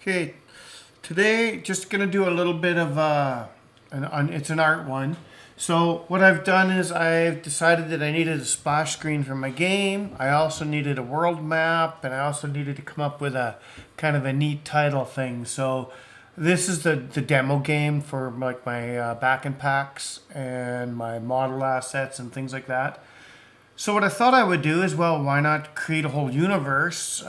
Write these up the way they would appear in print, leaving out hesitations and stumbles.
Okay, today just gonna do a little bit of it's an art one. So what I've done is I've decided that I needed a splash screen for my game. I also needed a world map, and I also needed to come up with a kind of a neat title thing. So this is the demo game for like my back and packs and my model assets and things like that. So what I thought I would do is, well, why not create a whole universe?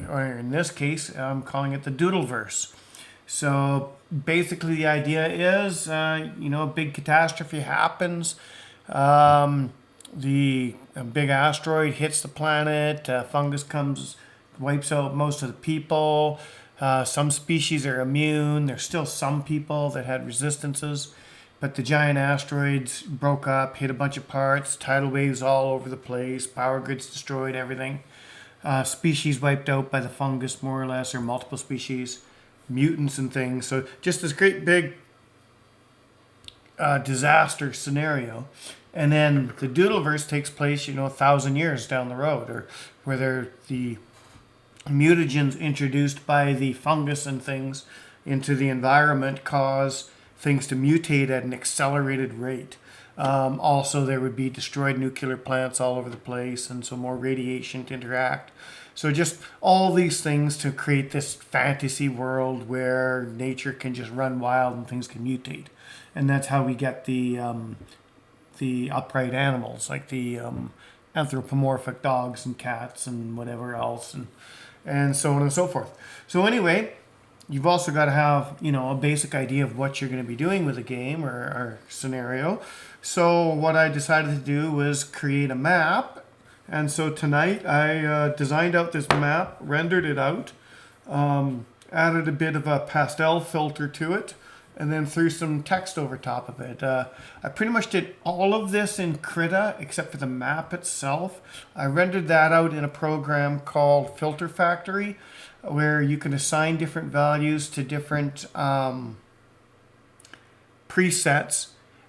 Or in this case, I'm calling it the Doodleverse. So basically, the idea is, a big catastrophe happens. Um, the a big asteroid hits the planet. Fungus comes, wipes out most of the people. Some species are immune. There's still some people that had resistances, but the giant asteroids broke up, hit a bunch of parts, tidal waves all over the place, power grids destroyed, everything. Species wiped out by the fungus, more or less, or multiple species, mutants and things. So just this great big disaster scenario. And then the Doodleverse takes place, 1,000 years down the road, or where the mutagens introduced by the fungus and things into the environment cause things to mutate at an accelerated rate. Also, there would be destroyed nuclear plants all over the place, and so more radiation to interact. So just all these things to create this fantasy world where nature can just run wild and things can mutate, and that's how we get the upright animals like the anthropomorphic dogs and cats and whatever else, and so on and so forth. So anyway, you've also got to have a basic idea of what you're going to be doing with a game or scenario. So what I decided to do was create a map, and so tonight I designed out this map, rendered it out, added a bit of a pastel filter to it, and then threw some text over top of it. I pretty much did all of this in Krita except for the map itself. I rendered that out in a program called Filter Factory, where you can assign different values to different presets,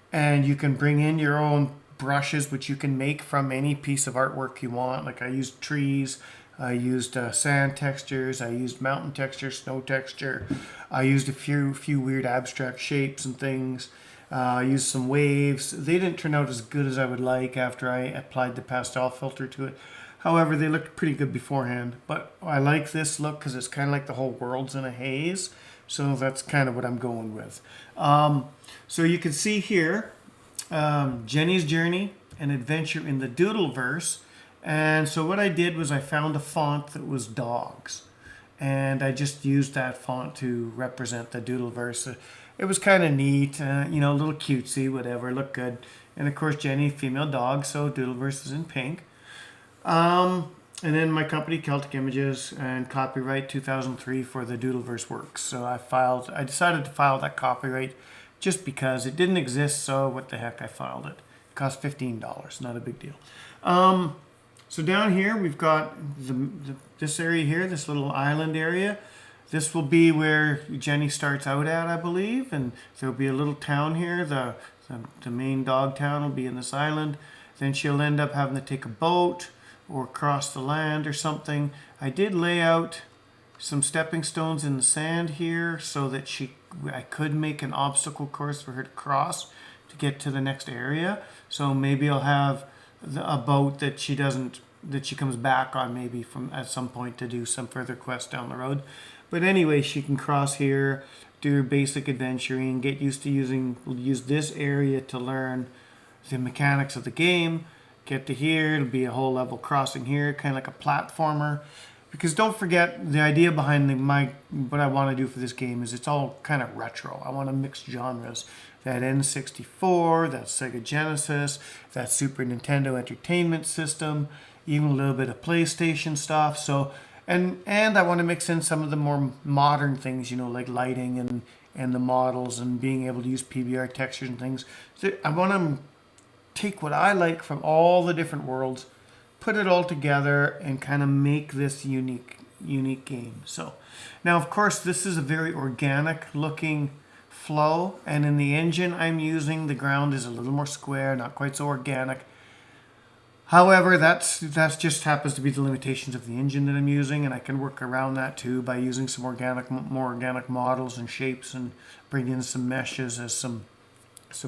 and you can bring in your own brushes, which you can make from any piece of artwork you want. Like I used trees, I used sand textures, I used mountain texture, snow texture, I used a few weird abstract shapes and things. I used some waves. They didn't turn out as good as I would like after I applied the pastel filter to it. However, they looked pretty good beforehand. But I like this look because it's kind of like the whole world's in a haze. So that's kind of what I'm going with. So you can see here, Jenny's Journey, an adventure in the Doodleverse. And so what I did was I found a font that was dogs. And I just used that font to represent the Doodleverse. It was kind of neat, a little cutesy, whatever, looked good. And of course, Jenny, female dog, so Doodleverse is in pink. And then my company, Celtic Images, and copyright 2003 for the Doodleverse works. So I decided to file that copyright just because it didn't exist, so what the heck, I filed it. It cost $15, not a big deal. So down here, we've got this area here, this little island area. This will be where Jenny starts out at, I believe, and there'll be a little town here. The main dog town will be in this island. Then she'll end up having to take a boat or cross the land or something. I did lay out some stepping stones in the sand here so that I could make an obstacle course for her to cross to get to the next area. So maybe I'll have a boat that she comes back on maybe from at some point to do some further quests down the road. But anyway, she can cross here, do her basic adventuring, get used to use this area to learn the mechanics of the game. Get to here, it'll be a whole level crossing here, kind of like a platformer. Because don't forget, the idea behind what I want to do for this game is it's all kind of retro. I want to mix genres. That N64, that Sega Genesis, that Super Nintendo Entertainment System, even a little bit of PlayStation stuff. So, and I want to mix in some of the more modern things, like lighting and the models and being able to use PBR textures and things. So I want to take what I like from all the different worlds, put it all together, and kind of make this unique game. So now, of course, this is a very organic looking flow, and in the engine I'm using, the ground is a little more square, not quite so organic. However, that's just happens to be the limitations of the engine that I'm using, and I can work around that too by using some more organic models and shapes, and bring in some meshes as some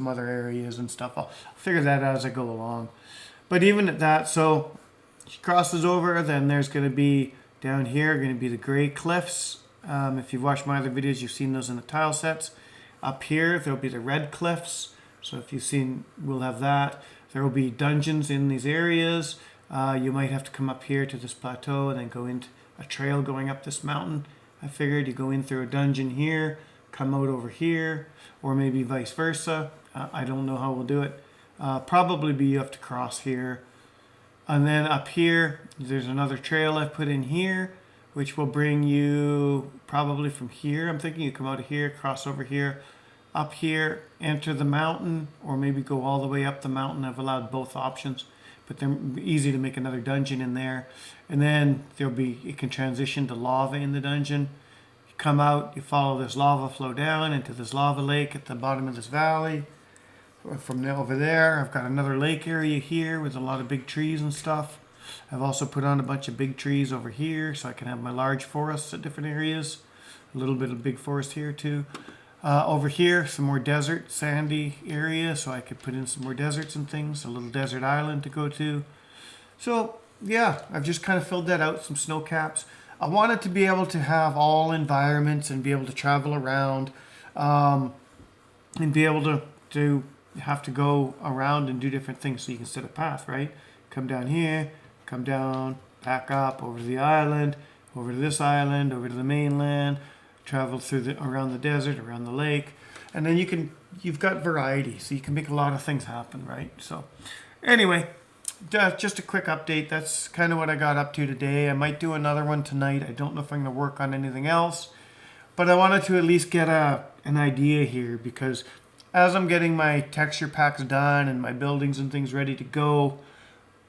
other areas and stuff. I'll figure that out as I go along. But even at that, so she crosses over, then there's going to be down here going to be the gray cliffs. If you've watched my other videos, you've seen those in the tile sets. Up here, there'll be the red cliffs. So if you've seen, we'll have that. There will be dungeons in these areas. You might have to come up here to this plateau and then go into a trail going up this mountain. I figured you go in through a dungeon here, come out over here, or maybe vice versa. I don't know how we'll do it. Probably you have to cross here. And then up here, there's another trail I've put in here, which will bring you probably from here. I'm thinking you come out of here, cross over here, up here, enter the mountain, or maybe go all the way up the mountain. I've allowed both options, but they're easy to make another dungeon in there. And then it can transition to lava in the dungeon. You come out, you follow this lava flow down into this lava lake at the bottom of this valley. From over there, I've got another lake area here with a lot of big trees and stuff. I've also put on a bunch of big trees over here so I can have my large forests at different areas. A little bit of big forest here too. Over here, some more desert, sandy area, so I could put in some more deserts and things. A little desert island to go to. So yeah, I've just kind of filled that out, some snow caps. I wanted to be able to have all environments and be able to travel around, and be able to have to go around and do different things so you can set a path, right? Come down here, come down, back up over to the island, over to this island, over to the mainland, travel through around the desert, around the lake, and then you've got variety, so you can make a lot of things happen, right? So anyway, just a quick update. That's kind of what I got up to today. I might do another one tonight. I don't know if I'm going to work on anything else, but I wanted to at least get an idea here, because as I'm getting my texture packs done and my buildings and things ready to go,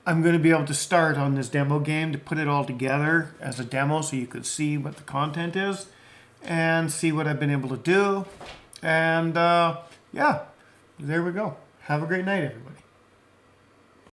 I'm going to be able to start on this demo game to put it all together as a demo so you could see what the content is and see what I've been able to do. And yeah, there we go. Have a great night, everybody.